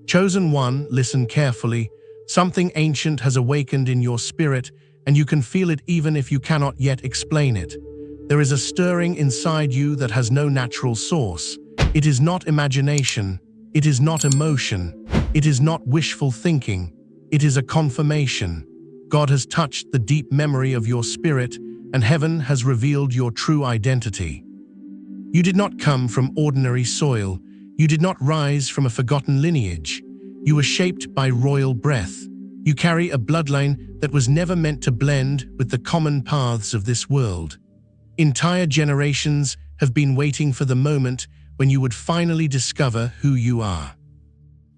Chosen one, listen carefully. Something ancient has awakened in your spirit, and you can feel it even if you cannot yet explain it. There is a stirring inside you that has no natural source. It is not imagination. It is not emotion. It is not wishful thinking. It is a confirmation. God has touched the deep memory of your spirit, and heaven has revealed your true identity. You did not come from ordinary soil. You did not rise from a forgotten lineage. You were shaped by royal breath. You carry a bloodline that was never meant to blend with the common paths of this world. Entire generations have been waiting for the moment when you would finally discover who you are.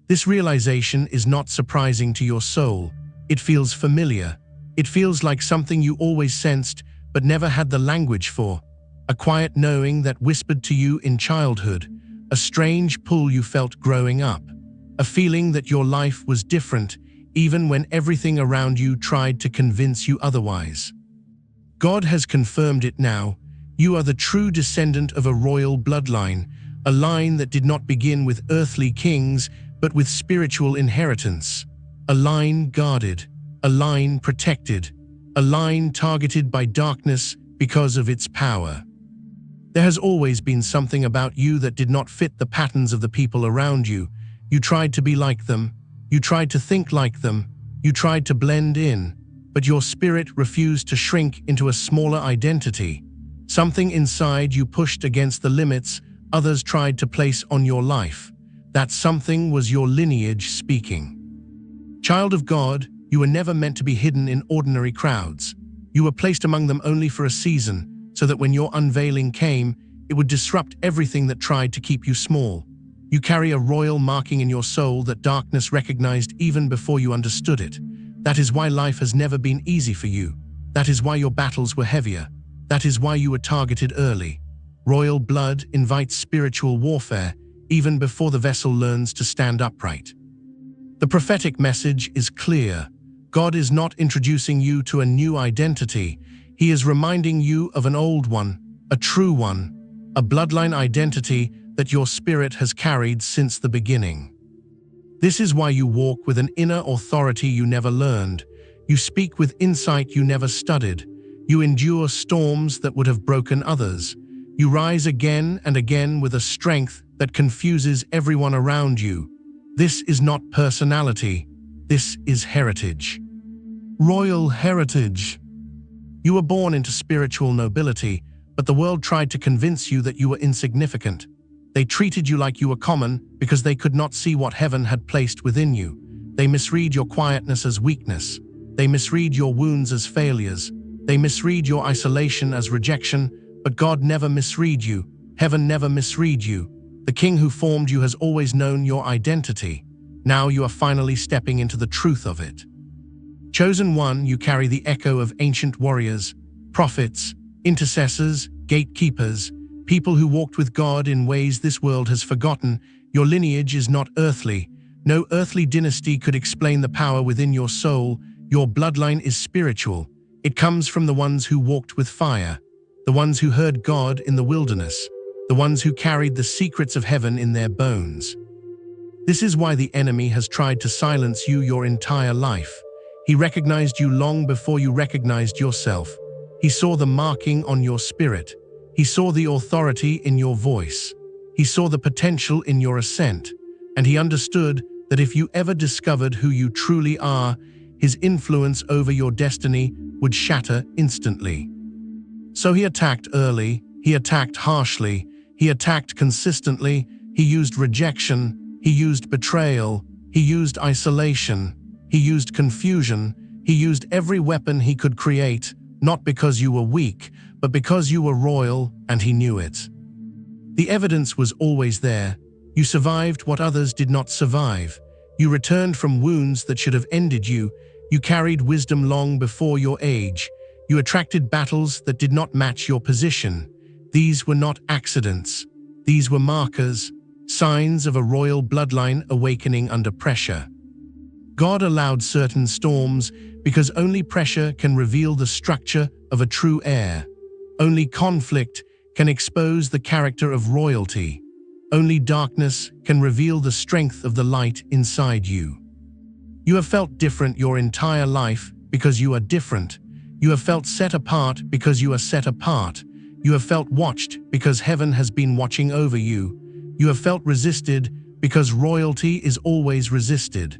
This realization is not surprising to your soul. It feels familiar. It feels like something you always sensed but never had the language for. A quiet knowing that whispered to you in childhood. A strange pull you felt growing up. A feeling that your life was different even when everything around you tried to convince you otherwise. God has confirmed it now. You are the true descendant of a royal bloodline, a line that did not begin with earthly kings but with spiritual inheritance. A line guarded, a line protected, a line targeted by darkness because of its power. There has always been something about you that did not fit the patterns of the people around you. You tried to be like them. You tried to think like them. You tried to blend in, but your spirit refused to shrink into a smaller identity. Something inside you pushed against the limits others tried to place on your life. That something was your lineage speaking. Child of God, you were never meant to be hidden in ordinary crowds. You were placed among them only for a season, so that when your unveiling came, it would disrupt everything that tried to keep you small. You carry a royal marking in your soul that darkness recognized even before you understood it. That is why life has never been easy for you. That is why your battles were heavier. That is why you were targeted early. Royal blood invites spiritual warfare, even before the vessel learns to stand upright. The prophetic message is clear. God is not introducing you to a new identity. He is reminding you of an old one, a true one, a bloodline identity that your spirit has carried since the beginning. This is why you walk with an inner authority you never learned. You speak with insight you never studied. You endure storms that would have broken others. You rise again and again with a strength that confuses everyone around you. This is not personality. This is heritage. Royal heritage. You were born into spiritual nobility, but the world tried to convince you that you were insignificant. They treated you like you were common because they could not see what heaven had placed within you. They misread your quietness as weakness. They misread your wounds as failures. They misread your isolation as rejection, but God never misread you. Heaven never misread you. The King who formed you has always known your identity. Now you are finally stepping into the truth of it. Chosen one, you carry the echo of ancient warriors, prophets, intercessors, gatekeepers, people who walked with God in ways this world has forgotten. Your lineage is not earthly. No earthly dynasty could explain the power within your soul. Your bloodline is spiritual. It comes from the ones who walked with fire, the ones who heard God in the wilderness, the ones who carried the secrets of heaven in their bones. This is why the enemy has tried to silence you your entire life. He recognized you long before you recognized yourself. He saw the marking on your spirit. He saw the authority in your voice. He saw the potential in your ascent. And he understood that if you ever discovered who you truly are, his influence over your destiny would shatter instantly. So he attacked early, he attacked harshly, he attacked consistently, he used rejection, he used betrayal, he used isolation, he used confusion, he used every weapon he could create, not because you were weak, but because you were royal and he knew it. The evidence was always there. You survived what others did not survive. You returned from wounds that should have ended you. You carried wisdom long before your age. You attracted battles that did not match your position. These were not accidents. These were markers, signs of a royal bloodline awakening under pressure. God allowed certain storms because only pressure can reveal the structure of a true heir. Only conflict can expose the character of royalty. Only darkness can reveal the strength of the light inside you. You have felt different your entire life because you are different. You have felt set apart because you are set apart. You have felt watched because heaven has been watching over you. You have felt resisted because royalty is always resisted.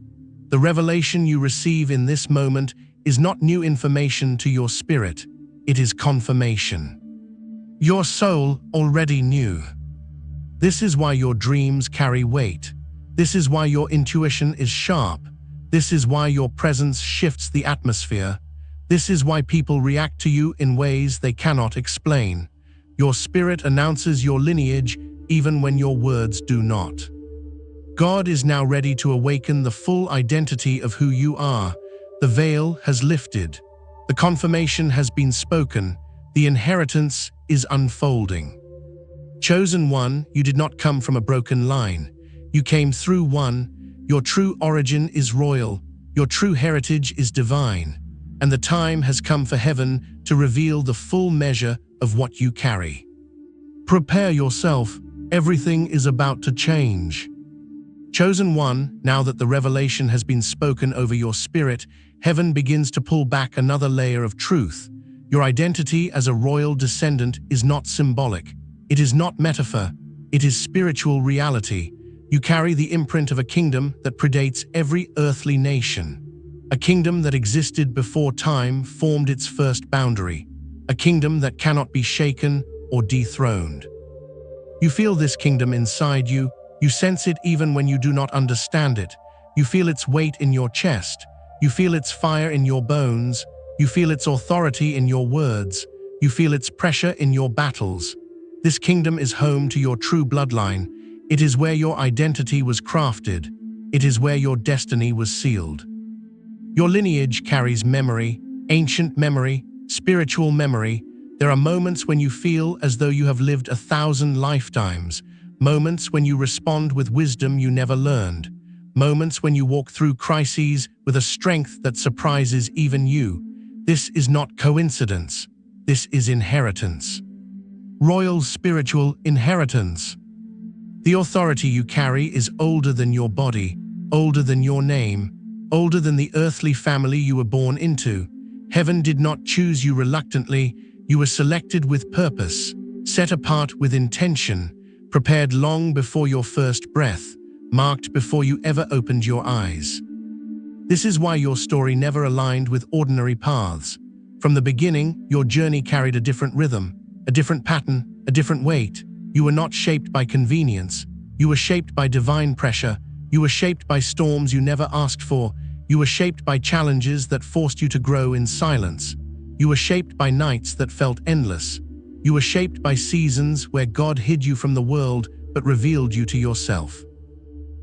The revelation you receive in this moment is not new information to your spirit. It is confirmation. Your soul already knew. This is why your dreams carry weight. This is why your intuition is sharp. This is why your presence shifts the atmosphere. This is why people react to you in ways they cannot explain. Your spirit announces your lineage even when your words do not. God is now ready to awaken the full identity of who you are. The veil has lifted. The confirmation has been spoken. The inheritance is unfolding. Chosen one, you did not come from a broken line. You came through one. Your true origin is royal. Your true heritage is divine. And the time has come for heaven to reveal the full measure of what you carry. Prepare yourself. Everything is about to change. Chosen one, now that the revelation has been spoken over your spirit, heaven begins to pull back another layer of truth. Your identity as a royal descendant is not symbolic. It is not metaphor. It is spiritual reality. You carry the imprint of a kingdom that predates every earthly nation. A kingdom that existed before time formed its first boundary. A kingdom that cannot be shaken or dethroned. You feel this kingdom inside you. You sense it even when you do not understand it. You feel its weight in your chest. You feel its fire in your bones. You feel its authority in your words. You feel its pressure in your battles. This kingdom is home to your true bloodline. It is where your identity was crafted. It is where your destiny was sealed. Your lineage carries memory, ancient memory, spiritual memory. There are moments when you feel as though you have lived 1,000 lifetimes. Moments when you respond with wisdom you never learned. Moments when you walk through crises with a strength that surprises even you. This is not coincidence. This is inheritance. Royal spiritual inheritance. The authority you carry is older than your body, older than your name, older than the earthly family you were born into. Heaven did not choose you reluctantly. You were selected with purpose, set apart with intention, prepared long before your first breath, marked before you ever opened your eyes. This is why your story never aligned with ordinary paths. From the beginning, your journey carried a different rhythm, a different pattern, a different weight. You were not shaped by convenience. You were shaped by divine pressure. You were shaped by storms you never asked for. You were shaped by challenges that forced you to grow in silence. You were shaped by nights that felt endless. You were shaped by seasons where God hid you from the world but revealed you to yourself.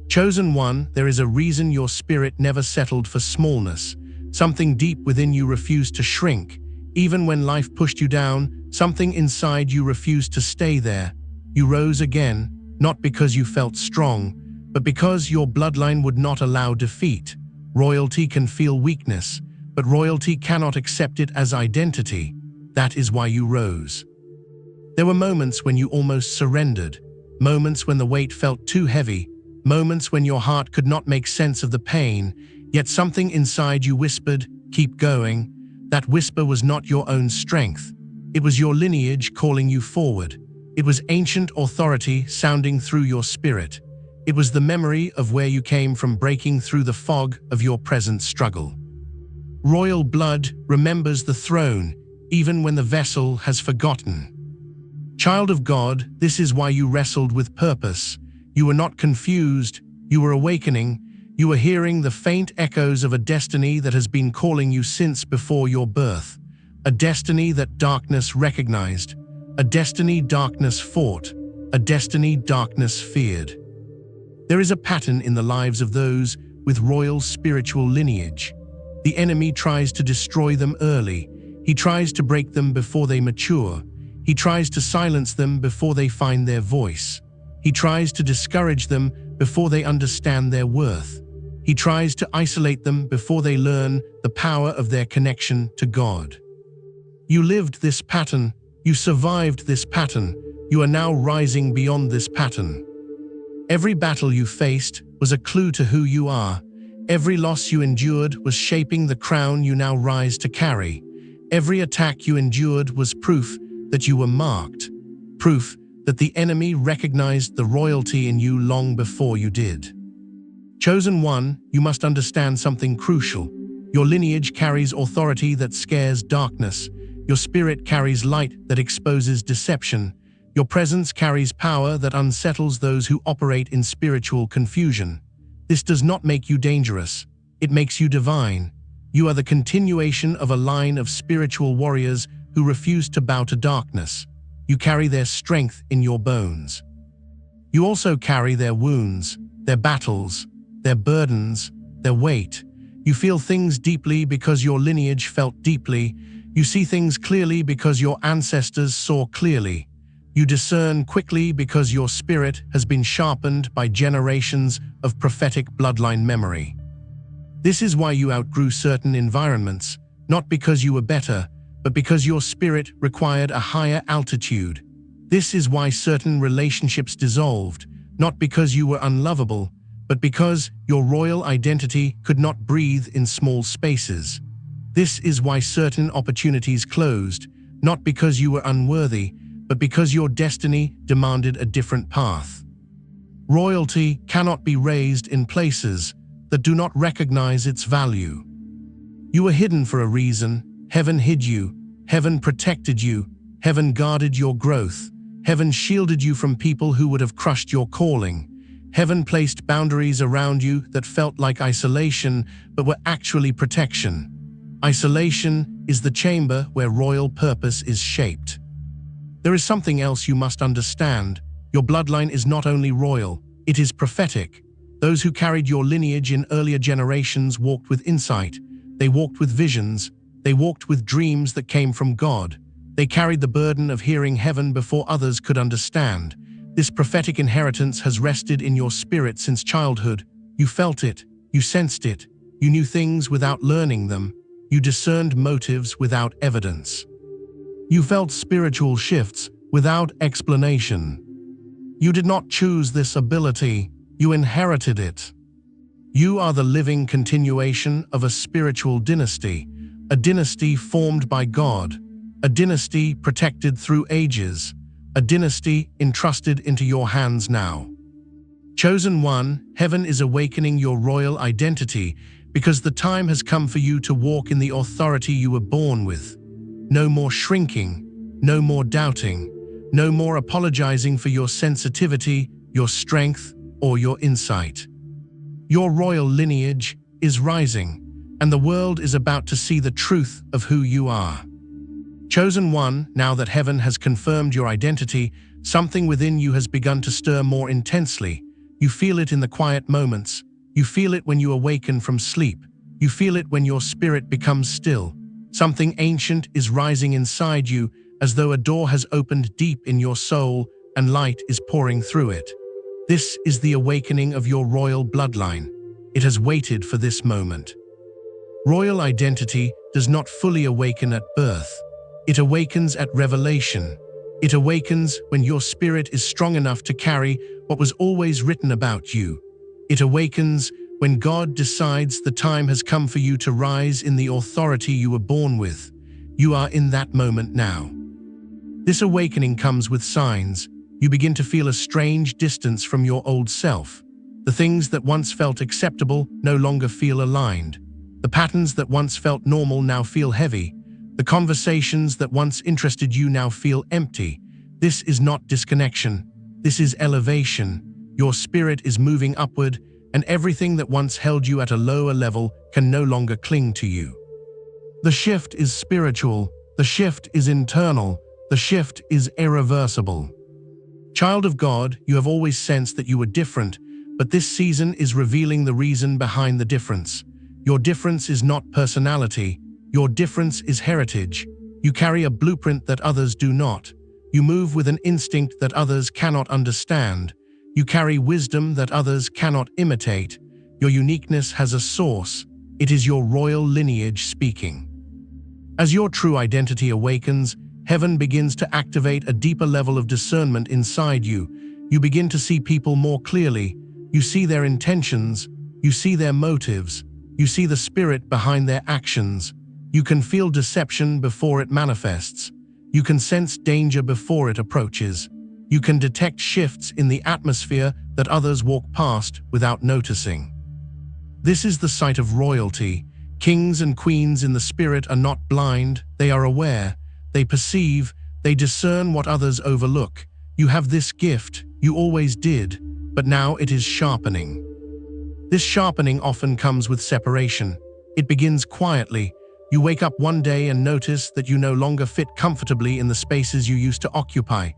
Chosen one, there is a reason your spirit never settled for smallness. Something deep within you refused to shrink. Even when life pushed you down, something inside you refused to stay there. You rose again, not because you felt strong, but because your bloodline would not allow defeat. Royalty can feel weakness, but royalty cannot accept it as identity. That is why you rose. There were moments when you almost surrendered, moments when the weight felt too heavy, moments when your heart could not make sense of the pain, yet something inside you whispered, "Keep going." That whisper was not your own strength. It was your lineage calling you forward. It was ancient authority sounding through your spirit. It was the memory of where you came from breaking through the fog of your present struggle. Royal blood remembers the throne, even when the vessel has forgotten. Child of God, this is why you wrestled with purpose. You were not confused, you were awakening. You were hearing the faint echoes of a destiny that has been calling you since before your birth. A destiny that darkness recognized. A destiny darkness fought. A destiny darkness feared. There is a pattern in the lives of those with royal spiritual lineage. The enemy tries to destroy them early. He tries to break them before they mature. He tries to silence them before they find their voice. He tries to discourage them before they understand their worth. He tries to isolate them before they learn the power of their connection to God. You lived this pattern. You survived this pattern. You are now rising beyond this pattern. Every battle you faced was a clue to who you are. Every loss you endured was shaping the crown you now rise to carry. Every attack you endured was proof that you were marked. Proof that the enemy recognized the royalty in you long before you did. Chosen one, you must understand something crucial. Your lineage carries authority that scares darkness. Your spirit carries light that exposes deception. Your presence carries power that unsettles those who operate in spiritual confusion. This does not make you dangerous. It makes you divine. You are the continuation of a line of spiritual warriors who refuse to bow to darkness. You carry their strength in your bones. You also carry their wounds, their battles, their burdens, their weight. You feel things deeply because your lineage felt deeply. You see things clearly because your ancestors saw clearly. You discern quickly because your spirit has been sharpened by generations of prophetic bloodline memory. This is why you outgrew certain environments, not because you were better, but because your spirit required a higher altitude. This is why certain relationships dissolved, not because you were unlovable, but because your royal identity could not breathe in small spaces. This is why certain opportunities closed, not because you were unworthy, but because your destiny demanded a different path. Royalty cannot be raised in places that do not recognize its value. You were hidden for a reason. Heaven hid you. Heaven protected you. Heaven guarded your growth. Heaven shielded you from people who would have crushed your calling. Heaven placed boundaries around you that felt like isolation, but were actually protection. Isolation is the chamber where royal purpose is shaped. There is something else you must understand. Your bloodline is not only royal, it is prophetic. Those who carried your lineage in earlier generations walked with insight. They walked with visions. They walked with dreams that came from God. They carried the burden of hearing heaven before others could understand. This prophetic inheritance has rested in your spirit since childhood. You felt it. You sensed it. You knew things without learning them. You discerned motives without evidence. You felt spiritual shifts without explanation. You did not choose this ability, you inherited it. You are the living continuation of a spiritual dynasty, a dynasty formed by God, a dynasty protected through ages, a dynasty entrusted into your hands now. Chosen one, heaven is awakening your royal identity because the time has come for you to walk in the authority you were born with. No more shrinking, no more doubting, no more apologizing for your sensitivity, your strength, or your insight. Your royal lineage is rising, and the world is about to see the truth of who you are. Chosen one, now that heaven has confirmed your identity, something within you has begun to stir more intensely. You feel it in the quiet moments. You feel it when you awaken from sleep. You feel it when your spirit becomes still. Something ancient is rising inside you, as though a door has opened deep in your soul and light is pouring through it. This is the awakening of your royal bloodline. It has waited for this moment. Royal identity does not fully awaken at birth. It awakens at revelation. It awakens when your spirit is strong enough to carry what was always written about you. It awakens when God decides the time has come for you to rise in the authority you were born with. You are in that moment now. This awakening comes with signs. You begin to feel a strange distance from your old self. The things that once felt acceptable no longer feel aligned. The patterns that once felt normal now feel heavy. The conversations that once interested you now feel empty. This is not disconnection. This is elevation. Your spirit is moving upward, and everything that once held you at a lower level can no longer cling to you. The shift is spiritual. The shift is internal. The shift is irreversible. Child of God, you have always sensed that you were different, but this season is revealing the reason behind the difference. Your difference is not personality. Your difference is heritage. You carry a blueprint that others do not. You move with an instinct that others cannot understand. You carry wisdom that others cannot imitate. Your uniqueness has a source. It is your royal lineage speaking. As your true identity awakens, heaven begins to activate a deeper level of discernment inside you. You begin to see people more clearly. You see their intentions. You see their motives. You see the spirit behind their actions. You can feel deception before it manifests. You can sense danger before it approaches. You can detect shifts in the atmosphere that others walk past without noticing. This is the sight of royalty. Kings and queens in the spirit are not blind. They are aware. They perceive. They discern what others overlook. You have this gift. You always did. But now it is sharpening. This sharpening often comes with separation. It begins quietly. You wake up one day and notice that you no longer fit comfortably in the spaces you used to occupy.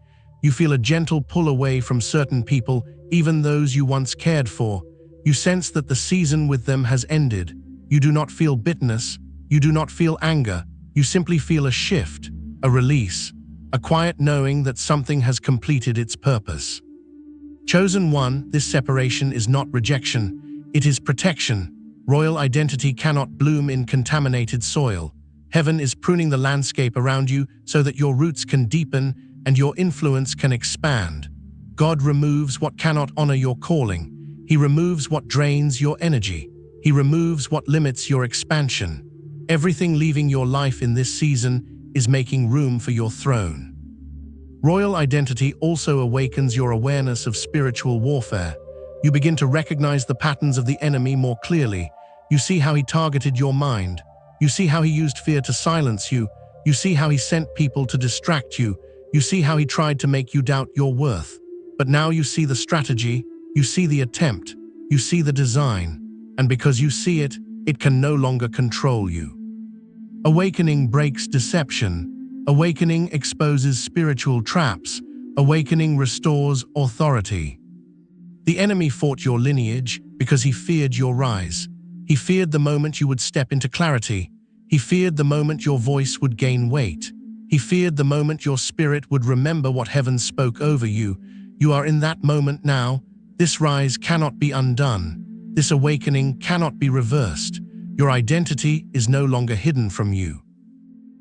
You feel a gentle pull away from certain people, even those you once cared for. You sense that the season with them has ended. You do not feel bitterness. You do not feel anger. You simply feel a shift, a release, a quiet knowing that something has completed its purpose. Chosen one, this separation is not rejection. It is protection. Royal identity cannot bloom in contaminated soil. Heaven is pruning the landscape around you so that your roots can deepen and your influence can expand. God removes what cannot honor your calling. He removes what drains your energy. He removes what limits your expansion. Everything leaving your life in this season is making room for your throne. Royal identity also awakens your awareness of spiritual warfare. You begin to recognize the patterns of the enemy more clearly. You see how he targeted your mind. You see how he used fear to silence you. You see how he sent people to distract you. You see how he tried to make you doubt your worth. But now you see the strategy, you see the attempt, you see the design, and because you see it, it can no longer control you. Awakening breaks deception. Awakening exposes spiritual traps. Awakening restores authority. The enemy fought your lineage because he feared your rise. He feared the moment you would step into clarity. He feared the moment your voice would gain weight. He feared the moment your spirit would remember what heaven spoke over you. You are in that moment now. This rise cannot be undone. This awakening cannot be reversed. Your identity is no longer hidden from you.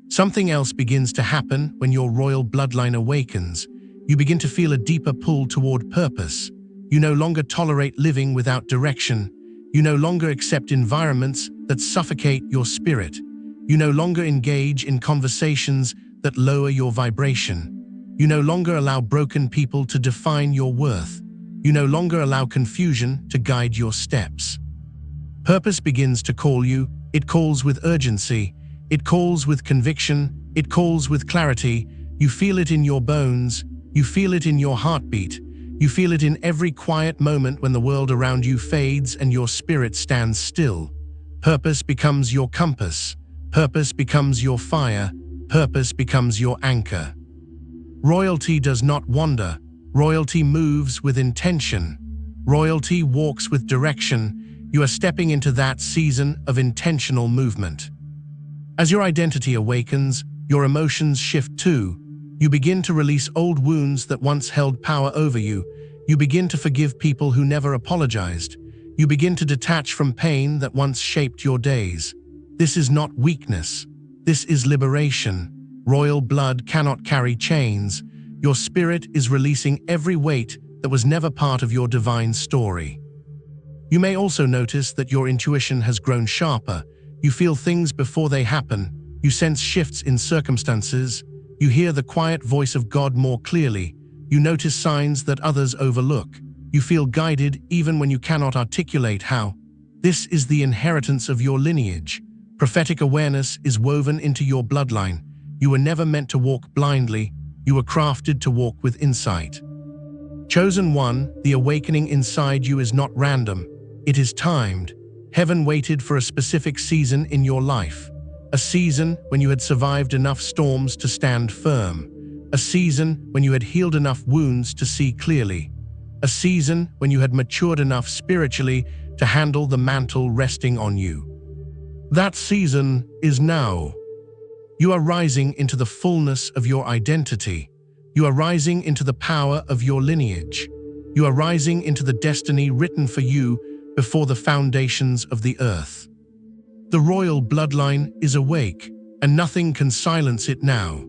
Something else begins to happen when your royal bloodline awakens. You begin to feel a deeper pull toward purpose. You no longer tolerate living without direction. You no longer accept environments that suffocate your spirit. You no longer engage in conversations that lower your vibration. You no longer allow broken people to define your worth. You no longer allow confusion to guide your steps. Purpose begins to call you. It calls with urgency. It calls with conviction. It calls with clarity. You feel it in your bones. You feel it in your heartbeat. You feel it in every quiet moment when the world around you fades and your spirit stands still. Purpose becomes your compass. Purpose becomes your fire. Purpose becomes your anchor. Royalty does not wander. Royalty moves with intention. Royalty walks with direction. You are stepping into that season of intentional movement. As your identity awakens, your emotions shift too. You begin to release old wounds that once held power over you. You begin to forgive people who never apologized. You begin to detach from pain that once shaped your days. This is not weakness. This is liberation. Royal blood cannot carry chains. Your spirit is releasing every weight that was never part of your divine story. You may also notice that your intuition has grown sharper. You feel things before they happen. You sense shifts in circumstances. You hear the quiet voice of God more clearly. You notice signs that others overlook. You feel guided even when you cannot articulate how. This is the inheritance of your lineage. Prophetic awareness is woven into your bloodline. You were never meant to walk blindly. You were crafted to walk with insight. Chosen one, the awakening inside you is not random. It is timed. Heaven waited for a specific season in your life. A season when you had survived enough storms to stand firm. A season when you had healed enough wounds to see clearly. A season when you had matured enough spiritually to handle the mantle resting on you. That season is now. You are rising into the fullness of your identity. You are rising into the power of your lineage. You are rising into the destiny written for you before the foundations of the earth. The royal bloodline is awake, and nothing can silence it now.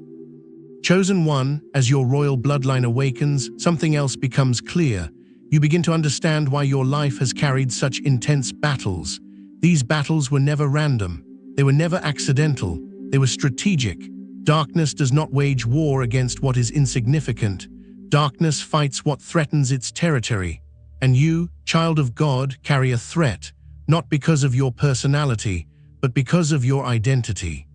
Chosen one, as your royal bloodline awakens, something else becomes clear. You begin to understand why your life has carried such intense battles. These battles were never random. They were never accidental. They were strategic. Darkness does not wage war against what is insignificant. Darkness fights what threatens its territory. And you, child of God, carry a threat, not because of your personality, but because of your identity.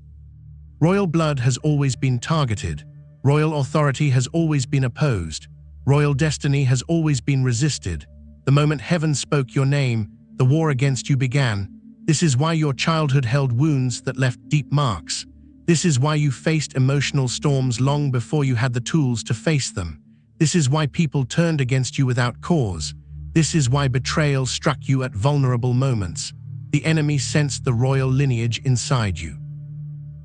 Royal blood has always been targeted. Royal authority has always been opposed. Royal destiny has always been resisted. The moment heaven spoke your name, the war against you began. This is why your childhood held wounds that left deep marks. This is why you faced emotional storms long before you had the tools to face them. This is why people turned against you without cause. This is why betrayal struck you at vulnerable moments. The enemy sensed the royal lineage inside you.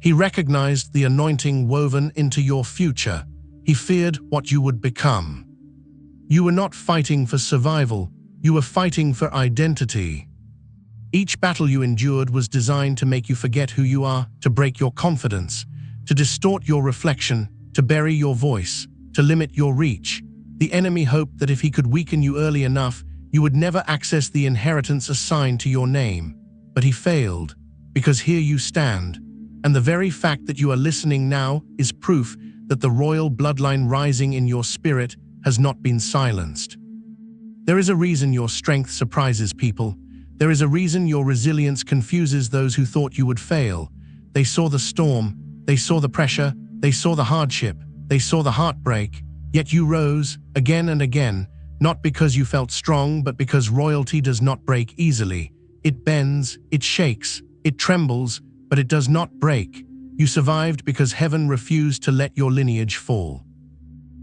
He recognized the anointing woven into your future. He feared what you would become. You were not fighting for survival. You were fighting for identity. Each battle you endured was designed to make you forget who you are, to break your confidence, to distort your reflection, to bury your voice, to limit your reach. The enemy hoped that if he could weaken you early enough, you would never access the inheritance assigned to your name. But he failed, because here you stand. And the very fact that you are listening now is proof that the royal bloodline rising in your spirit has not been silenced. There is a reason your strength surprises people. There is a reason your resilience confuses those who thought you would fail. They saw the storm, they saw the pressure, they saw the hardship, they saw the heartbreak, yet you rose again and again, not because you felt strong, but because royalty does not break easily. It bends, it shakes, it trembles, but it does not break. You survived because heaven refused to let your lineage fall.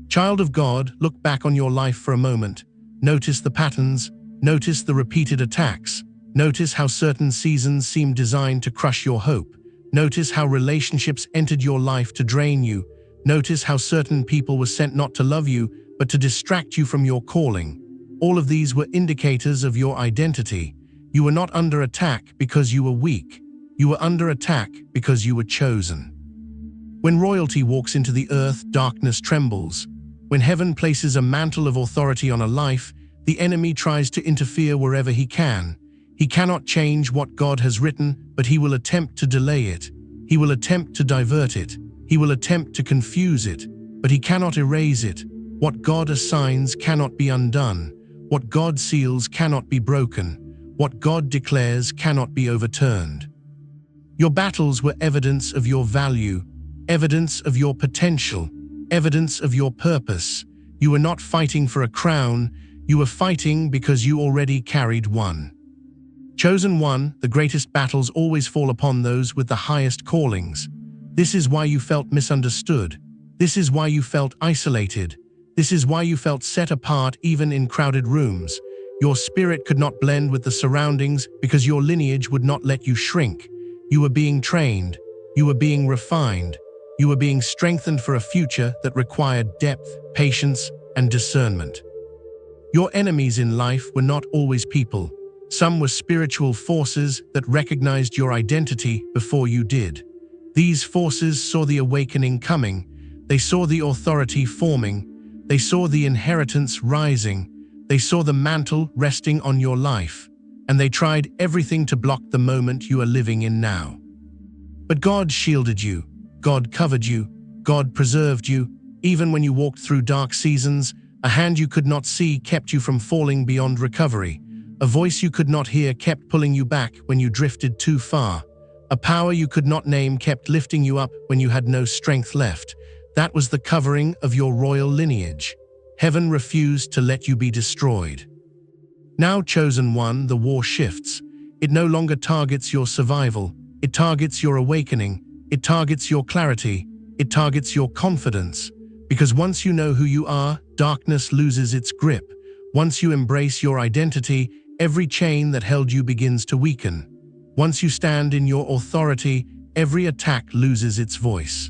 Child of God, look back on your life for a moment. Notice the patterns, notice the repeated attacks. Notice how certain seasons seemed designed to crush your hope. Notice how relationships entered your life to drain you. Notice how certain people were sent not to love you, but to distract you from your calling. All of these were indicators of your identity. You were not under attack because you were weak. You were under attack because you were chosen. When royalty walks into the earth, darkness trembles. When heaven places a mantle of authority on a life, the enemy tries to interfere wherever he can. He cannot change what God has written, but he will attempt to delay it. He will attempt to divert it. He will attempt to confuse it, but he cannot erase it. What God assigns cannot be undone. What God seals cannot be broken. What God declares cannot be overturned. Your battles were evidence of your value, evidence of your potential, evidence of your purpose. You were not fighting for a crown, you were fighting because you already carried one. Chosen one, the greatest battles always fall upon those with the highest callings. This is why you felt misunderstood. This is why you felt isolated. This is why you felt set apart even in crowded rooms. Your spirit could not blend with the surroundings because your lineage would not let you shrink. You were being trained. You were being refined. You were being strengthened for a future that required depth, patience, and discernment. Your enemies in life were not always people. Some were spiritual forces that recognized your identity before you did. These forces saw the awakening coming. They saw the authority forming. They saw the inheritance rising. They saw the mantle resting on your life. And they tried everything to block the moment you are living in now. But God shielded you. God covered you. God preserved you. Even when you walked through dark seasons, a hand you could not see kept you from falling beyond recovery. A voice you could not hear kept pulling you back when you drifted too far. A power you could not name kept lifting you up when you had no strength left. That was the covering of your royal lineage. Heaven refused to let you be destroyed. Now, chosen one, the war shifts. It no longer targets your survival. It targets your awakening. It targets your clarity. It targets your confidence. Because once you know who you are, darkness loses its grip. Once you embrace your identity, every chain that held you begins to weaken. Once you stand in your authority, every attack loses its voice.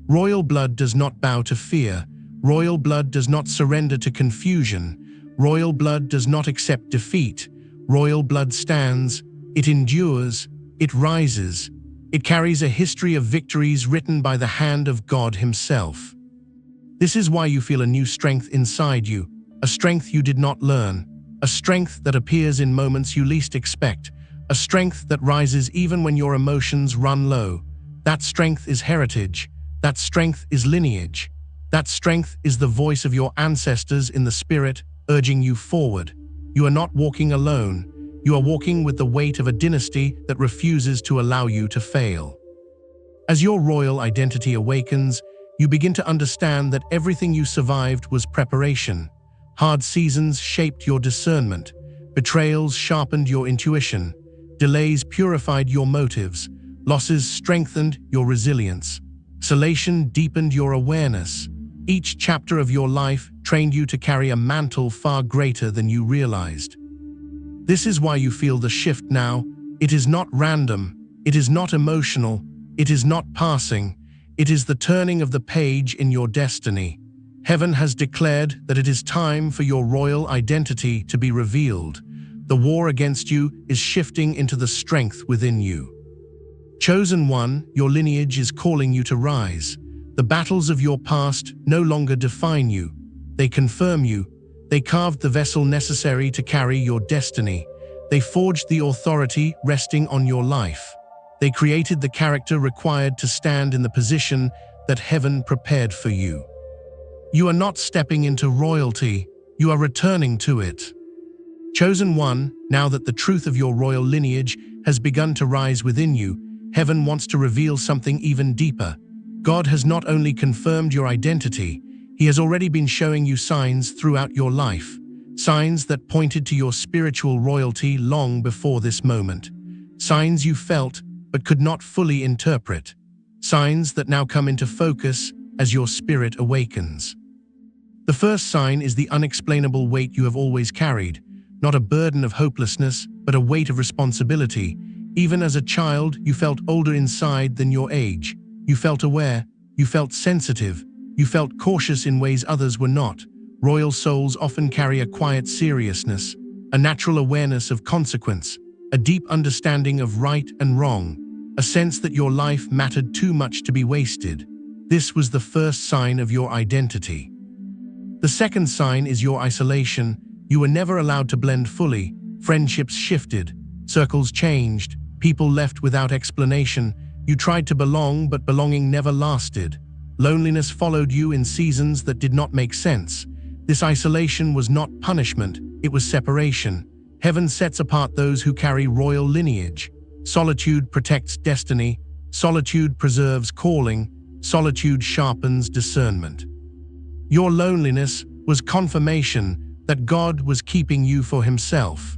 Royal blood does not bow to fear. Royal blood does not surrender to confusion. Royal blood does not accept defeat. Royal blood stands, it endures, it rises. It carries a history of victories written by the hand of God Himself. This is why you feel a new strength inside you, a strength you did not learn, a strength that appears in moments you least expect, a strength that rises even when your emotions run low. That strength is heritage. That strength is lineage. That strength is the voice of your ancestors in the spirit, urging you forward. You are not walking alone. You are walking with the weight of a dynasty that refuses to allow you to fail. As your royal identity awakens, you begin to understand that everything you survived was preparation. Hard seasons shaped your discernment. Betrayals sharpened your intuition. Delays purified your motives. Losses strengthened your resilience. Isolation deepened your awareness. Each chapter of your life trained you to carry a mantle far greater than you realized. This is why you feel the shift now. It is not random. It is not emotional. It is not passing. It is the turning of the page in your destiny. Heaven has declared that it is time for your royal identity to be revealed. The war against you is shifting into the strength within you. Chosen one, your lineage is calling you to rise. The battles of your past no longer define you. They confirm you. They carved the vessel necessary to carry your destiny. They forged the authority resting on your life. They created the character required to stand in the position that heaven prepared for you. You are not stepping into royalty, you are returning to it. Chosen one, now that the truth of your royal lineage has begun to rise within you, heaven wants to reveal something even deeper. God has not only confirmed your identity, He has already been showing you signs throughout your life, signs that pointed to your spiritual royalty long before this moment, signs you felt but could not fully interpret, signs that now come into focus as your spirit awakens. The first sign is the unexplainable weight you have always carried, not a burden of hopelessness, but a weight of responsibility. Even as a child, you felt older inside than your age. You felt aware, you felt sensitive, you felt cautious in ways others were not. Royal souls often carry a quiet seriousness, a natural awareness of consequence, a deep understanding of right and wrong, a sense that your life mattered too much to be wasted. This was the first sign of your identity. The second sign is your isolation. You were never allowed to blend fully. Friendships shifted, circles changed, people left without explanation. You tried to belong, but belonging never lasted. Loneliness followed you in seasons that did not make sense. This isolation was not punishment, it was separation. Heaven sets apart those who carry royal lineage. Solitude protects destiny. Solitude preserves calling. Solitude sharpens discernment. Your loneliness was confirmation that God was keeping you for Himself.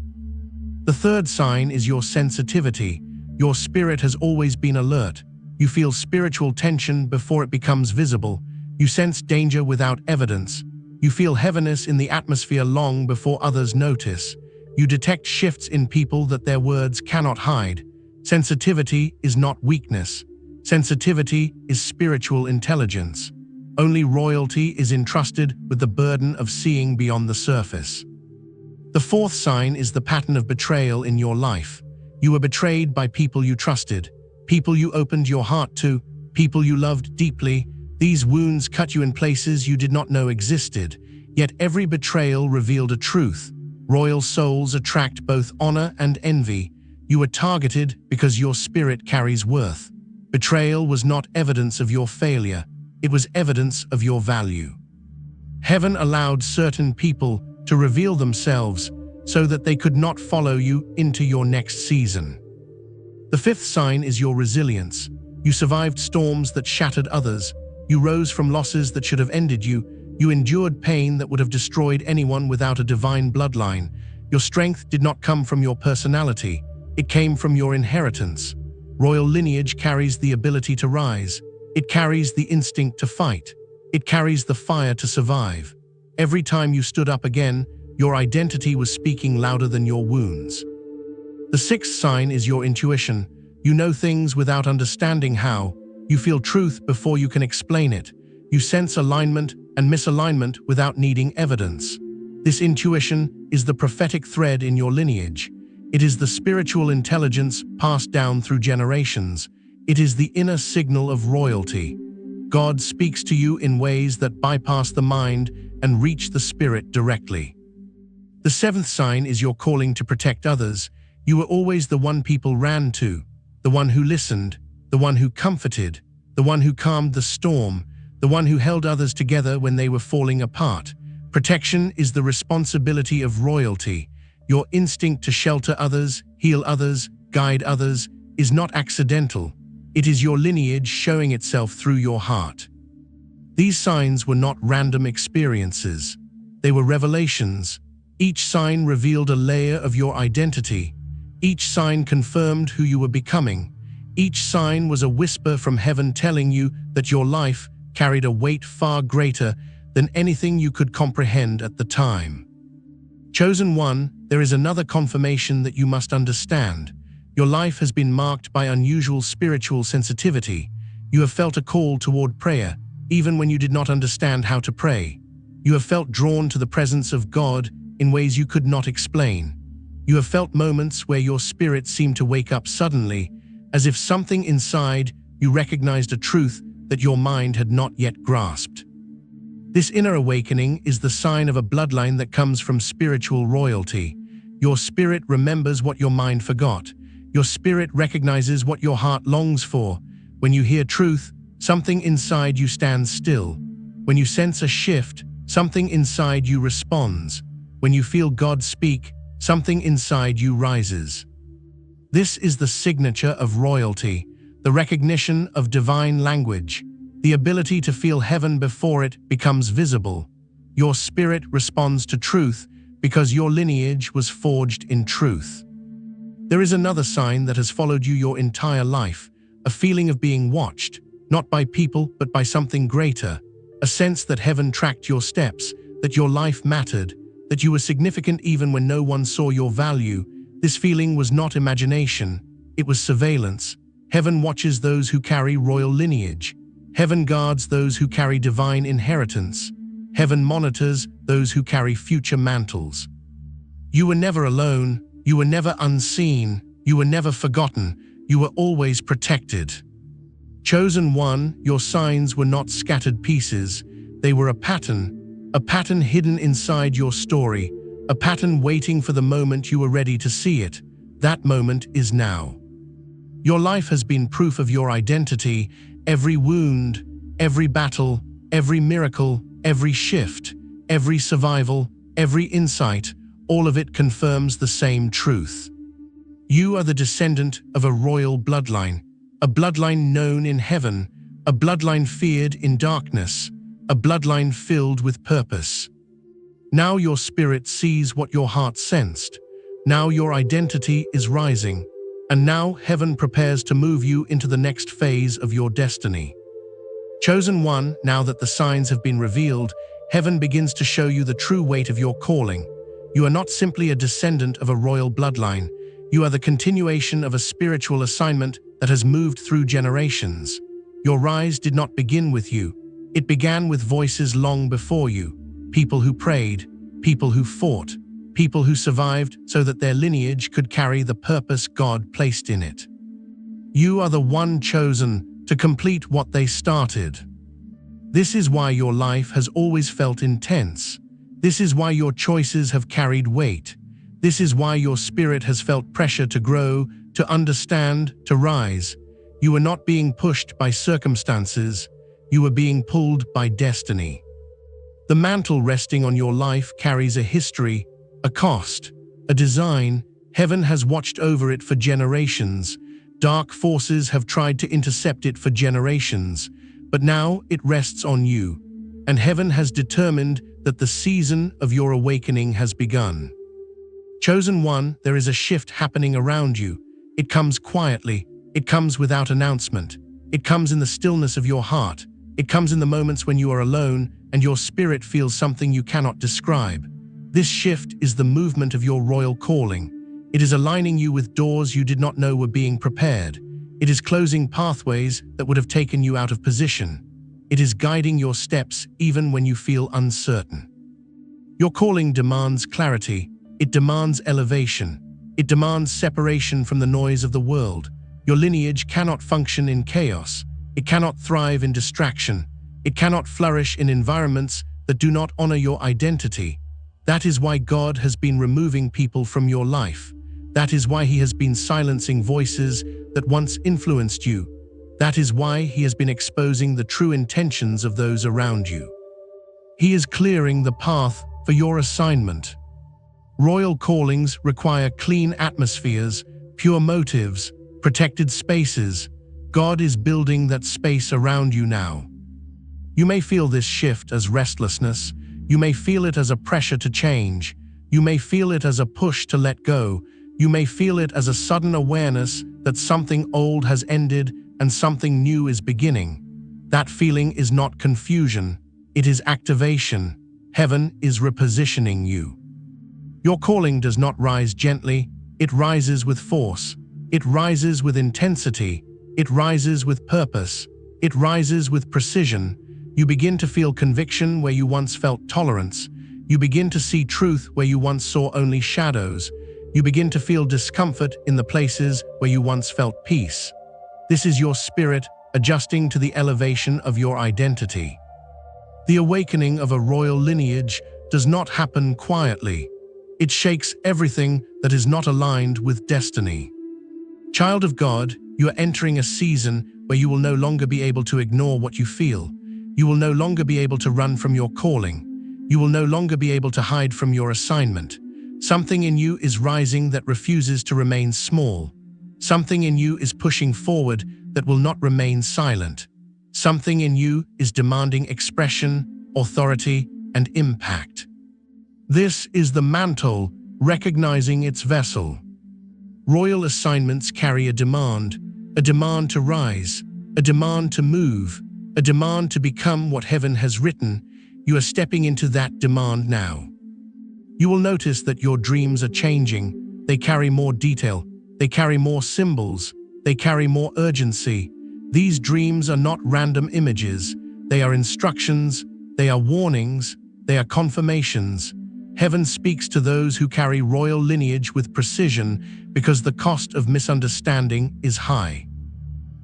The third sign is your sensitivity. Your spirit has always been alert. You feel spiritual tension before it becomes visible. You sense danger without evidence. You feel heaviness in the atmosphere long before others notice. You detect shifts in people that their words cannot hide. Sensitivity is not weakness. Sensitivity is spiritual intelligence. Only royalty is entrusted with the burden of seeing beyond the surface. The fourth sign is the pattern of betrayal in your life. You were betrayed by people you trusted, people you opened your heart to, people you loved deeply. These wounds cut you in places you did not know existed, yet every betrayal revealed a truth. Royal souls attract both honor and envy. You were targeted because your spirit carries worth. Betrayal was not evidence of your failure, it was evidence of your value. Heaven allowed certain people to reveal themselves so that they could not follow you into your next season. The fifth sign is your resilience. You survived storms that shattered others. You rose from losses that should have ended you. You endured pain that would have destroyed anyone without a divine bloodline. Your strength did not come from your personality. It came from your inheritance. Royal lineage carries the ability to rise. It carries the instinct to fight. It carries the fire to survive. Every time you stood up again, your identity was speaking louder than your wounds. The sixth sign is your intuition. You know things without understanding how. You feel truth before you can explain it. You sense alignment and misalignment without needing evidence. This intuition is the prophetic thread in your lineage. It is the spiritual intelligence passed down through generations. It is the inner signal of royalty. God speaks to you in ways that bypass the mind and reach the spirit directly. The seventh sign is your calling to protect others. You were always the one people ran to, the one who listened, the one who comforted, the one who calmed the storm, the one who held others together when they were falling apart. Protection is the responsibility of royalty. Your instinct to shelter others, heal others, guide others is not accidental. It is your lineage showing itself through your heart. These signs were not random experiences. They were revelations. Each sign revealed a layer of your identity. Each sign confirmed who you were becoming. Each sign was a whisper from heaven telling you that your life carried a weight far greater than anything you could comprehend at the time. Chosen one, there is another confirmation that you must understand. Your life has been marked by unusual spiritual sensitivity. You have felt a call toward prayer, even when you did not understand how to pray. You have felt drawn to the presence of God in ways you could not explain. You have felt moments where your spirit seemed to wake up suddenly, as if something inside you recognized a truth that your mind had not yet grasped. This inner awakening is the sign of a bloodline that comes from spiritual royalty. Your spirit remembers what your mind forgot. Your spirit recognizes what your heart longs for. When you hear truth, something inside you stands still. When you sense a shift, something inside you responds. When you feel God speak, something inside you rises. This is the signature of royalty, the recognition of divine language. The ability to feel heaven before it becomes visible. Your spirit responds to truth because your lineage was forged in truth. There is another sign that has followed you your entire life, a feeling of being watched, not by people but by something greater, a sense that heaven tracked your steps, that your life mattered, that you were significant even when no one saw your value. This feeling was not imagination, it was surveillance. Heaven watches those who carry royal lineage. Heaven guards those who carry divine inheritance. Heaven monitors those who carry future mantles. You were never alone, you were never unseen, you were never forgotten, you were always protected. Chosen one, your signs were not scattered pieces, they were a pattern hidden inside your story, a pattern waiting for the moment you were ready to see it. That moment is now. Your life has been proof of your identity. Every wound, every battle, every miracle, every shift, every survival, every insight, all of it confirms the same truth. You are the descendant of a royal bloodline, a bloodline known in heaven, a bloodline feared in darkness, a bloodline filled with purpose. Now your spirit sees what your heart sensed. Now your identity is rising. And now heaven prepares to move you into the next phase of your destiny. Chosen one, now that the signs have been revealed, heaven begins to show you the true weight of your calling. You are not simply a descendant of a royal bloodline. You are the continuation of a spiritual assignment that has moved through generations. Your rise did not begin with you. It began with voices long before you. People who prayed, people who fought, people who survived so that their lineage could carry the purpose God placed in it. You are the one chosen to complete what they started. This is why your life has always felt intense. This is why your choices have carried weight. This is why your spirit has felt pressure to grow, to understand, to rise. You were not being pushed by circumstances. You were being pulled by destiny. The mantle resting on your life carries a history, a cost, a design. Heaven has watched over it for generations. Dark forces have tried to intercept it for generations. But now it rests on you. And heaven has determined that the season of your awakening has begun. Chosen one, there is a shift happening around you. It comes quietly. It comes without announcement. It comes in the stillness of your heart. It comes in the moments when you are alone and your spirit feels something you cannot describe. This shift is the movement of your royal calling. It is aligning you with doors you did not know were being prepared. It is closing pathways that would have taken you out of position. It is guiding your steps even when you feel uncertain. Your calling demands clarity. It demands elevation. It demands separation from the noise of the world. Your lineage cannot function in chaos. It cannot thrive in distraction. It cannot flourish in environments that do not honor your identity. That is why God has been removing people from your life. That is why He has been silencing voices that once influenced you. That is why He has been exposing the true intentions of those around you. He is clearing the path for your assignment. Royal callings require clean atmospheres, pure motives, protected spaces. God is building that space around you now. You may feel this shift as restlessness. You may feel it as a pressure to change. You may feel it as a push to let go. You may feel it as a sudden awareness that something old has ended and something new is beginning. That feeling is not confusion. It is activation. Heaven is repositioning you. Your calling does not rise gently. It rises with force. It rises with intensity. It rises with purpose. It rises with precision. You begin to feel conviction where you once felt tolerance. You begin to see truth where you once saw only shadows. You begin to feel discomfort in the places where you once felt peace. This is your spirit adjusting to the elevation of your identity. The awakening of a royal lineage does not happen quietly. It shakes everything that is not aligned with destiny. Child of God, you are entering a season where you will no longer be able to ignore what you feel. You will no longer be able to run from your calling. You will no longer be able to hide from your assignment. Something in you is rising that refuses to remain small. Something in you is pushing forward that will not remain silent. Something in you is demanding expression, authority, and impact. This is the mantle recognizing its vessel. Royal assignments carry a demand to rise, a demand to move, a demand to become what heaven has written. You are stepping into that demand now. You will notice that your dreams are changing. They carry more detail. They carry more symbols. They carry more urgency. These dreams are not random images. They are instructions. They are warnings. They are confirmations. Heaven speaks to those who carry royal lineage with precision because the cost of misunderstanding is high.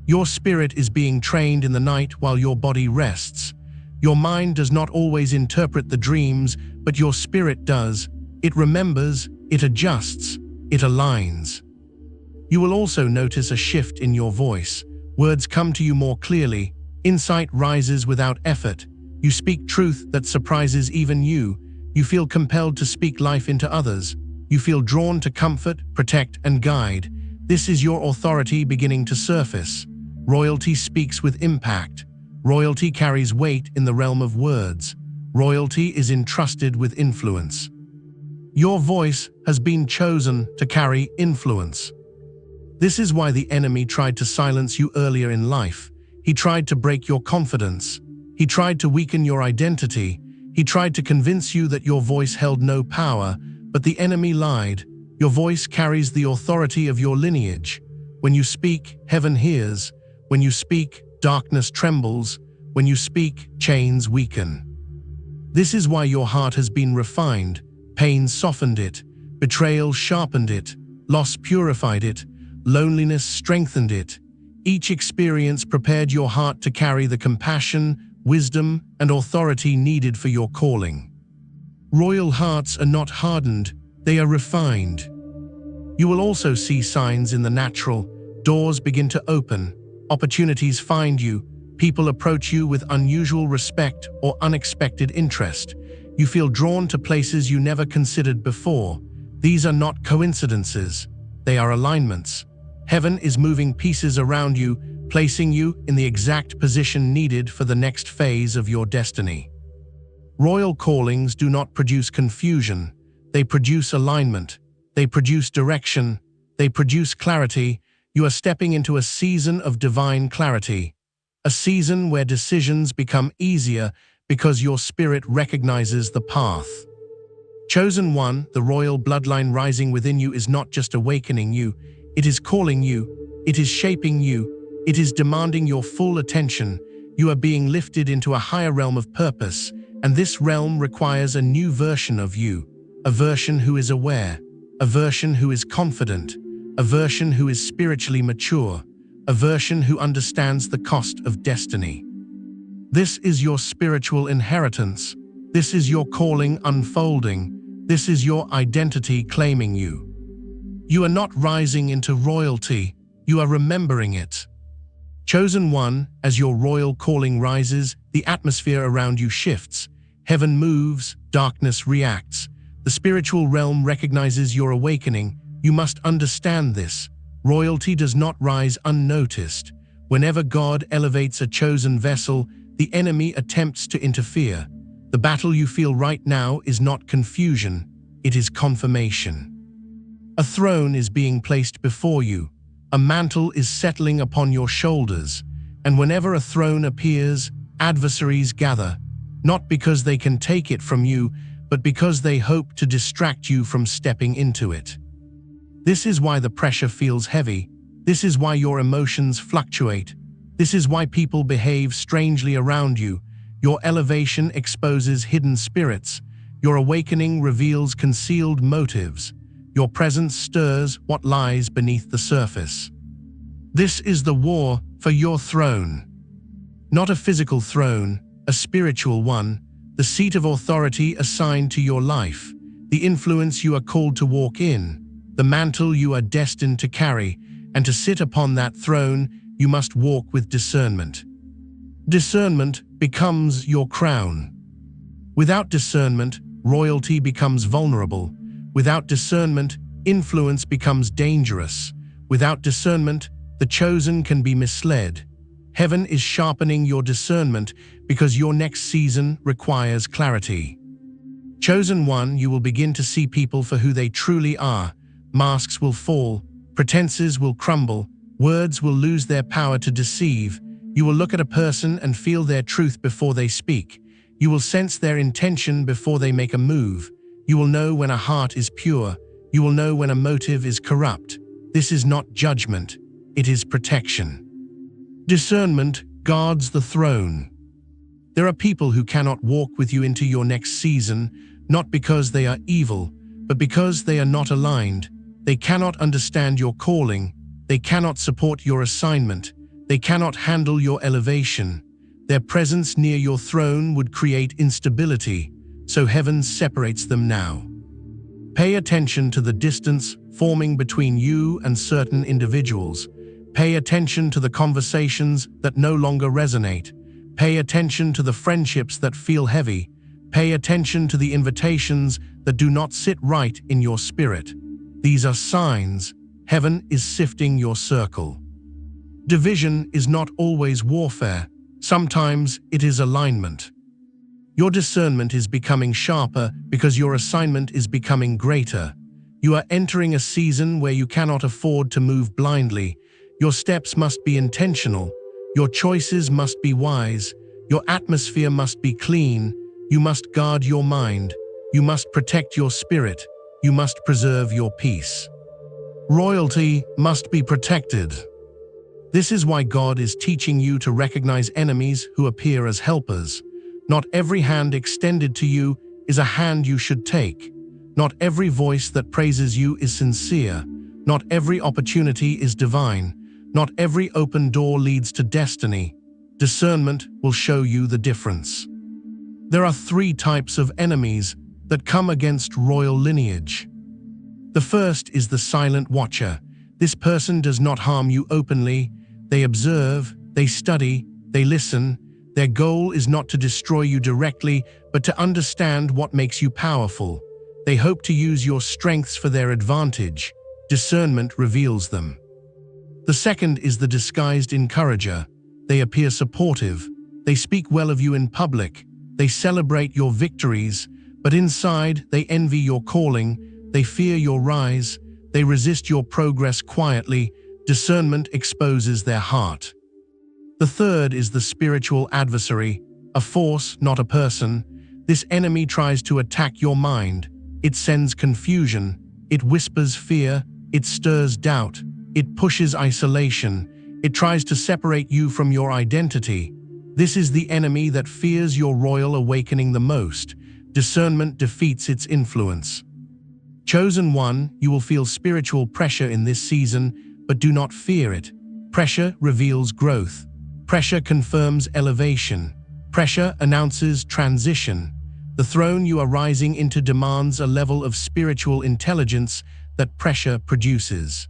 Your spirit is being trained in the night while your body rests. Your mind does not always interpret the dreams, but your spirit does. It remembers, it adjusts, it aligns. You will also notice a shift in your voice. Words come to you more clearly. Insight rises without effort. You speak truth that surprises even you. You feel compelled to speak life into others. You feel drawn to comfort, protect, and guide. This is your authority beginning to surface. Royalty speaks with impact. Royalty carries weight in the realm of words. Royalty is entrusted with influence. Your voice has been chosen to carry influence. This is why the enemy tried to silence you earlier in life. He tried to break your confidence. He tried to weaken your identity. He tried to convince you that your voice held no power, but the enemy lied. Your voice carries the authority of your lineage. When you speak, heaven hears. When you speak, darkness trembles. When you speak, chains weaken. This is why your heart has been refined. Pain softened it. Betrayal sharpened it. Loss purified it. Loneliness strengthened it. Each experience prepared your heart to carry the compassion, wisdom, and authority needed for your calling. Royal hearts are not hardened, they are refined. You will also see signs in the natural. Doors begin to open. Opportunities find you. People approach you with unusual respect or unexpected interest. You feel drawn to places you never considered before. These are not coincidences. They are alignments. Heaven is moving pieces around you, placing you in the exact position needed for the next phase of your destiny. Royal callings do not produce confusion. They produce alignment. They produce direction. They produce clarity. You are stepping into a season of divine clarity, a season where decisions become easier because your spirit recognizes the path. Chosen one, the royal bloodline rising within you is not just awakening you, it is calling you, it is shaping you, it is demanding your full attention. You are being lifted into a higher realm of purpose, and this realm requires a new version of you, a version who is aware, a version who is confident, a version who is spiritually mature, a version who understands the cost of destiny. This is your spiritual inheritance. This is your calling unfolding. This is your identity claiming you. You are not rising into royalty, you are remembering it. Chosen one, as your royal calling rises, the atmosphere around you shifts. Heaven moves, darkness reacts. The spiritual realm recognizes your awakening. You must understand this. Royalty does not rise unnoticed. Whenever God elevates a chosen vessel, the enemy attempts to interfere. The battle you feel right now is not confusion, it is confirmation. A throne is being placed before you. A mantle is settling upon your shoulders. And whenever a throne appears, adversaries gather, not because they can take it from you, but because they hope to distract you from stepping into it. This is why the pressure feels heavy. This is why your emotions fluctuate. This is why people behave strangely around you. Your elevation exposes hidden spirits. Your awakening reveals concealed motives. Your presence stirs what lies beneath the surface. This is the war for your throne. Not a physical throne, a spiritual one, the seat of authority assigned to your life, the influence you are called to walk in, the mantle you are destined to carry, and to sit upon that throne, you must walk with discernment. Discernment becomes your crown. Without discernment, royalty becomes vulnerable. Without discernment, influence becomes dangerous. Without discernment, the chosen can be misled. Heaven is sharpening your discernment because your next season requires clarity. Chosen one, you will begin to see people for who they truly are. Masks will fall, pretenses will crumble, words will lose their power to deceive. You will look at a person and feel their truth before they speak. You will sense their intention before they make a move. You will know when a heart is pure. You will know when a motive is corrupt. This is not judgment, it is protection. Discernment guards the throne. There are people who cannot walk with you into your next season, not because they are evil, but because they are not aligned. They cannot understand your calling. They cannot support your assignment. They cannot handle your elevation. Their presence near your throne would create instability, so heaven separates them now. Pay attention to the distance forming between you and certain individuals. Pay attention to the conversations that no longer resonate. Pay attention to the friendships that feel heavy. Pay attention to the invitations that do not sit right in your spirit. These are signs. Heaven is sifting your circle. Division is not always warfare. Sometimes it is alignment. Your discernment is becoming sharper because your assignment is becoming greater. You are entering a season where you cannot afford to move blindly. Your steps must be intentional. Your choices must be wise. Your atmosphere must be clean. You must guard your mind. You must protect your spirit. You must preserve your peace. Royalty must be protected. This is why God is teaching you to recognize enemies who appear as helpers. Not every hand extended to you is a hand you should take. Not every voice that praises you is sincere. Not every opportunity is divine. Not every open door leads to destiny. Discernment will show you the difference. There are 3 types of enemies that come against royal lineage. The first is the silent watcher. This person does not harm you openly. They observe, they study, they listen. Their goal is not to destroy you directly, but to understand what makes you powerful. They hope to use your strengths for their advantage. Discernment reveals them. The second is the disguised encourager. They appear supportive. They speak well of you in public. They celebrate your victories, but inside they envy your calling. They fear your rise. They resist your progress quietly. Discernment exposes their heart. The third is the spiritual adversary, a force, not a person. This enemy tries to attack your mind. It sends confusion. It whispers fear. It stirs doubt. It pushes isolation. It tries to separate you from your identity. This is the enemy that fears your royal awakening the most. Discernment defeats its influence. Chosen one, you will feel spiritual pressure in this season, but do not fear it. Pressure reveals growth. Pressure confirms elevation. Pressure announces transition. The throne you are rising into demands a level of spiritual intelligence that pressure produces.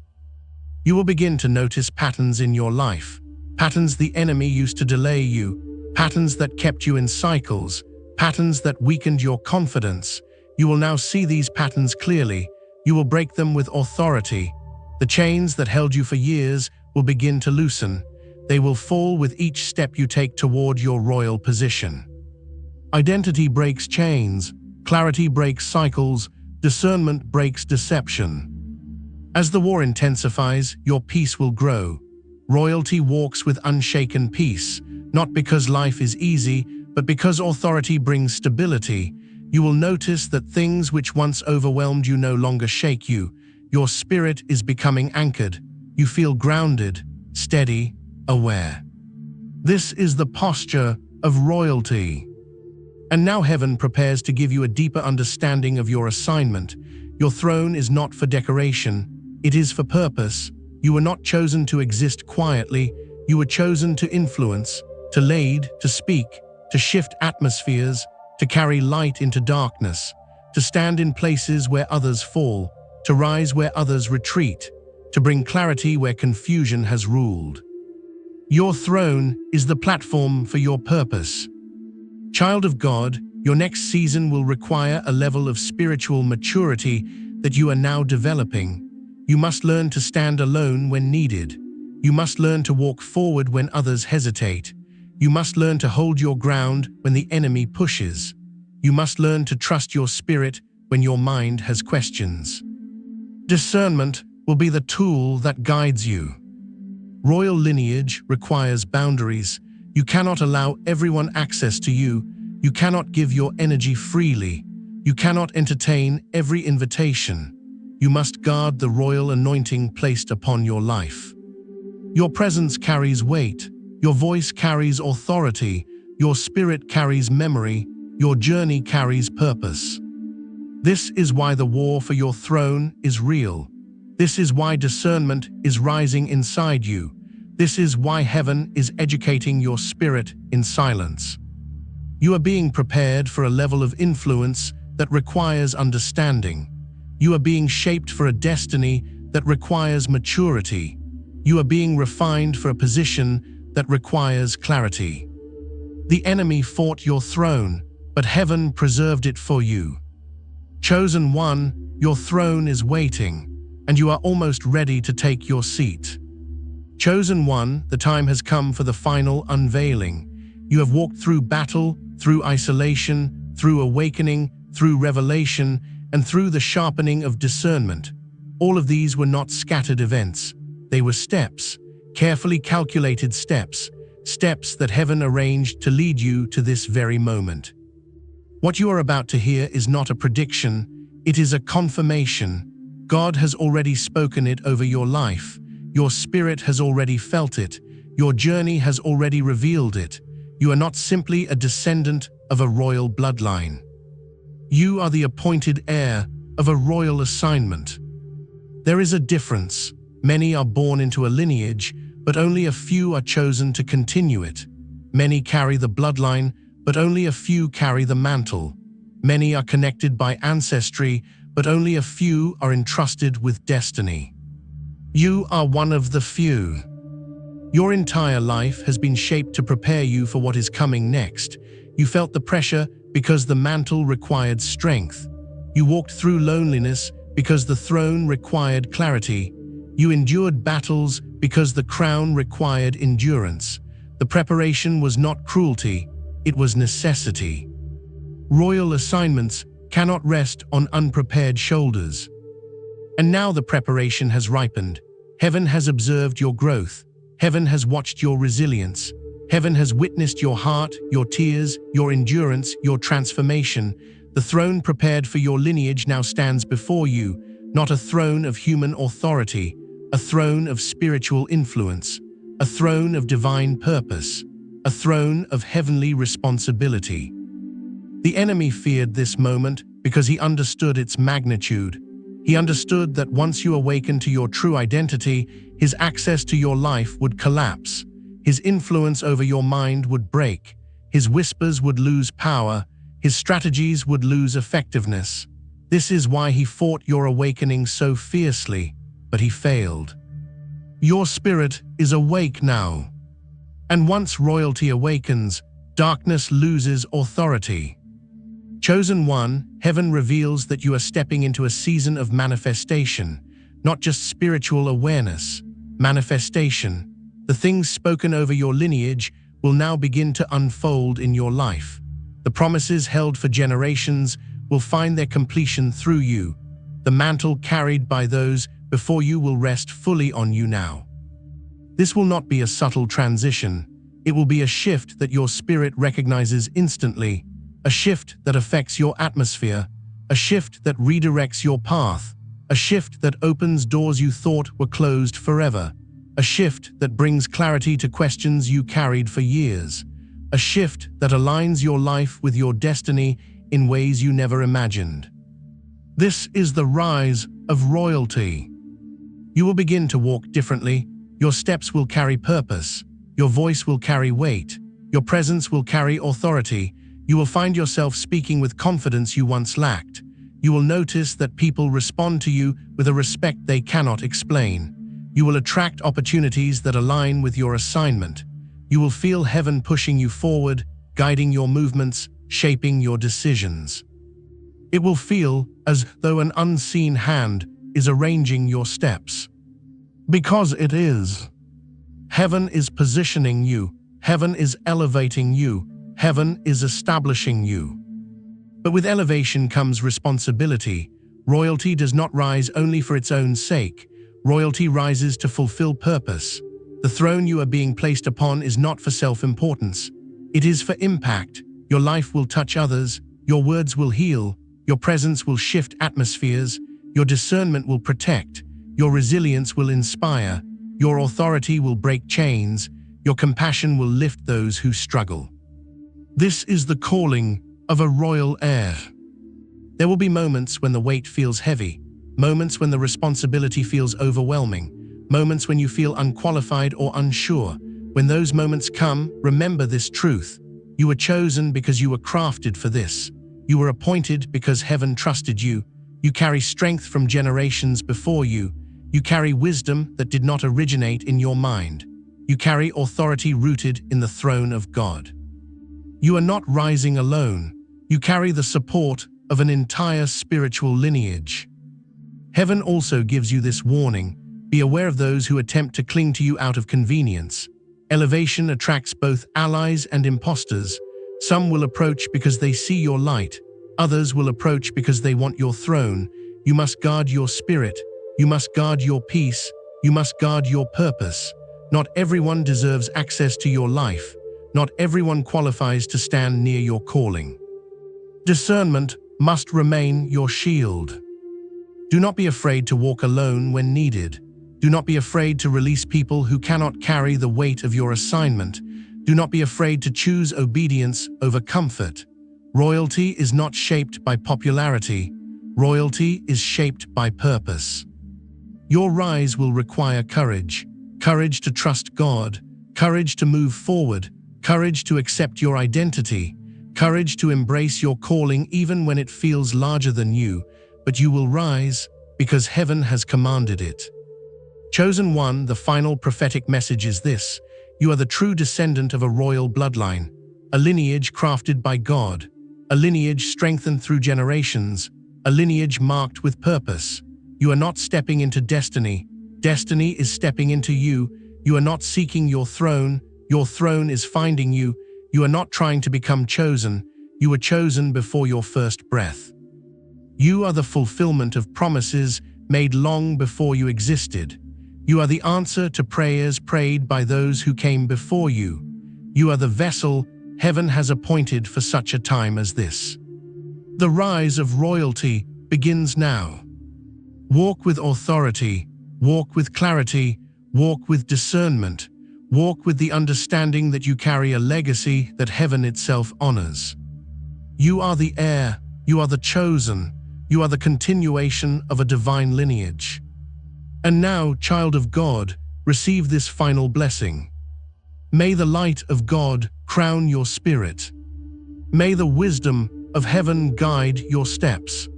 You will begin to notice patterns in your life, patterns the enemy used to delay you, patterns that kept you in cycles, patterns that weakened your confidence. You will now see these patterns clearly. You will break them with authority. The chains that held you for years will begin to loosen. They will fall with each step you take toward your royal position. Identity breaks chains, clarity breaks cycles, discernment breaks deception. As the war intensifies, your peace will grow. Royalty walks with unshaken peace, not because life is easy, but because authority brings stability. You will notice that things which once overwhelmed you no longer shake you. Your spirit is becoming anchored. You feel grounded, steady, aware. This is the posture of royalty. And now heaven prepares to give you a deeper understanding of your assignment. Your throne is not for decoration, it is for purpose. You were not chosen to exist quietly, you were chosen to influence, to lead, to speak, to shift atmospheres, to carry light into darkness, to stand in places where others fall, to rise where others retreat, to bring clarity where confusion has ruled. Your throne is the platform for your purpose. Child of God, your next season will require a level of spiritual maturity that you are now developing. You must learn to stand alone when needed. You must learn to walk forward when others hesitate. You must learn to hold your ground when the enemy pushes. You must learn to trust your spirit when your mind has questions. Discernment will be the tool that guides you. Royal lineage requires boundaries. You cannot allow everyone access to you. You cannot give your energy freely. You cannot entertain every invitation. You must guard the royal anointing placed upon your life. Your presence carries weight. Your voice carries authority. Your spirit carries memory. Your journey carries purpose. This is why the war for your throne is real. This is why discernment is rising inside you. This is why heaven is educating your spirit in silence. You are being prepared for a level of influence that requires understanding. You are being shaped for a destiny that requires maturity. You are being refined for a position that requires clarity. The enemy fought your throne, but heaven preserved it for you. Chosen one, your throne is waiting, and you are almost ready to take your seat. Chosen one, the time has come for the final unveiling. You have walked through battle, through isolation, through awakening, through revelation, and through the sharpening of discernment. All of these were not scattered events. They were steps, carefully calculated steps, steps that heaven arranged to lead you to this very moment. What you are about to hear is not a prediction, it is a confirmation. God has already spoken it over your life. Your spirit has already felt it. Your journey has already revealed it. You are not simply a descendant of a royal bloodline. You are the appointed heir of a royal assignment. There is a difference. Many are born into a lineage, but only a few are chosen to continue it. Many carry the bloodline, but only a few carry the mantle. Many are connected by ancestry, but only a few are entrusted with destiny. You are one of the few. Your entire life has been shaped to prepare you for what is coming next. You felt the pressure because the mantle required strength. You walked through loneliness because the throne required clarity. You endured battles because the crown required endurance. The preparation was not cruelty, it was necessity. Royal assignments cannot rest on unprepared shoulders. And now the preparation has ripened. Heaven has observed your growth. Heaven has watched your resilience. Heaven has witnessed your heart, your tears, your endurance, your transformation. The throne prepared for your lineage now stands before you, not a throne of human authority, a throne of spiritual influence, a throne of divine purpose, a throne of heavenly responsibility. The enemy feared this moment because he understood its magnitude. He understood that once you awakened to your true identity, his access to your life would collapse. His influence over your mind would break. His whispers would lose power. His strategies would lose effectiveness. This is why he fought your awakening so fiercely, but he failed. Your spirit is awake now. And once royalty awakens, darkness loses authority. Chosen One, heaven reveals that you are stepping into a season of manifestation, not just spiritual awareness. Manifestation. The things spoken over your lineage will now begin to unfold in your life. The promises held for generations will find their completion through you. The mantle carried by those before you will rest fully on you now. This will not be a subtle transition. It will be a shift that your spirit recognizes instantly, a shift that affects your atmosphere, a shift that redirects your path, a shift that opens doors you thought were closed forever, a shift that brings clarity to questions you carried for years, a shift that aligns your life with your destiny in ways you never imagined. This is the rise of royalty. You will begin to walk differently. Your steps will carry purpose. Your voice will carry weight. Your presence will carry authority. You will find yourself speaking with confidence you once lacked. You will notice that people respond to you with a respect they cannot explain. You will attract opportunities that align with your assignment. You will feel heaven pushing you forward, guiding your movements, shaping your decisions. It will feel as though an unseen hand is arranging your steps. Because it is. Heaven is positioning you. Heaven is elevating you. Heaven is establishing you. But with elevation comes responsibility. Royalty does not rise only for its own sake. Royalty rises to fulfill purpose. The throne you are being placed upon is not for self-importance. It is for impact. Your life will touch others. Your words will heal. Your presence will shift atmospheres. Your discernment will protect. Your resilience will inspire. Your authority will break chains. Your compassion will lift those who struggle. This is the calling of a royal heir. There will be moments when the weight feels heavy, moments when the responsibility feels overwhelming, moments when you feel unqualified or unsure. When those moments come, remember this truth. You were chosen because you were crafted for this. You were appointed because heaven trusted you. You carry strength from generations before you. You carry wisdom that did not originate in your mind. You carry authority rooted in the throne of God. You are not rising alone. You carry the support of an entire spiritual lineage. Heaven also gives you this warning. Be aware of those who attempt to cling to you out of convenience. Elevation attracts both allies and imposters. Some will approach because they see your light. Others will approach because they want your throne. You must guard your spirit. You must guard your peace. You must guard your purpose. Not everyone deserves access to your life. Not everyone qualifies to stand near your calling. Discernment must remain your shield. Do not be afraid to walk alone when needed. Do not be afraid to release people who cannot carry the weight of your assignment. Do not be afraid to choose obedience over comfort. Royalty is not shaped by popularity. Royalty is shaped by purpose. Your rise will require courage. Courage to trust God. Courage to move forward. Courage to accept your identity. Courage to embrace your calling even when it feels larger than you. But you will rise because heaven has commanded it. Chosen One, the final prophetic message is this. You are the true descendant of a royal bloodline, a lineage crafted by God, a lineage strengthened through generations, a lineage marked with purpose. You are not stepping into destiny. Destiny is stepping into you. You are not seeking your throne. Your throne is finding you. You are not trying to become chosen. You were chosen before your first breath. You are the fulfillment of promises made long before you existed. You are the answer to prayers prayed by those who came before you. You are the vessel heaven has appointed for such a time as this. The rise of royalty begins now. Walk with authority, walk with clarity, walk with discernment, walk with the understanding that you carry a legacy that heaven itself honors. You are the heir, you are the chosen, You are the continuation of a divine lineage. And now, child of God, receive this final blessing. May the light of God crown your spirit. May the wisdom of heaven guide your steps.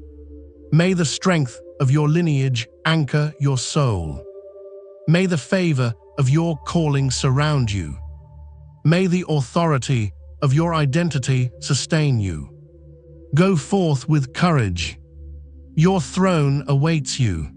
May the strength of your lineage anchor your soul. May the favor of your calling surround you. May the authority of your identity sustain you. Go forth with courage. Your throne awaits you.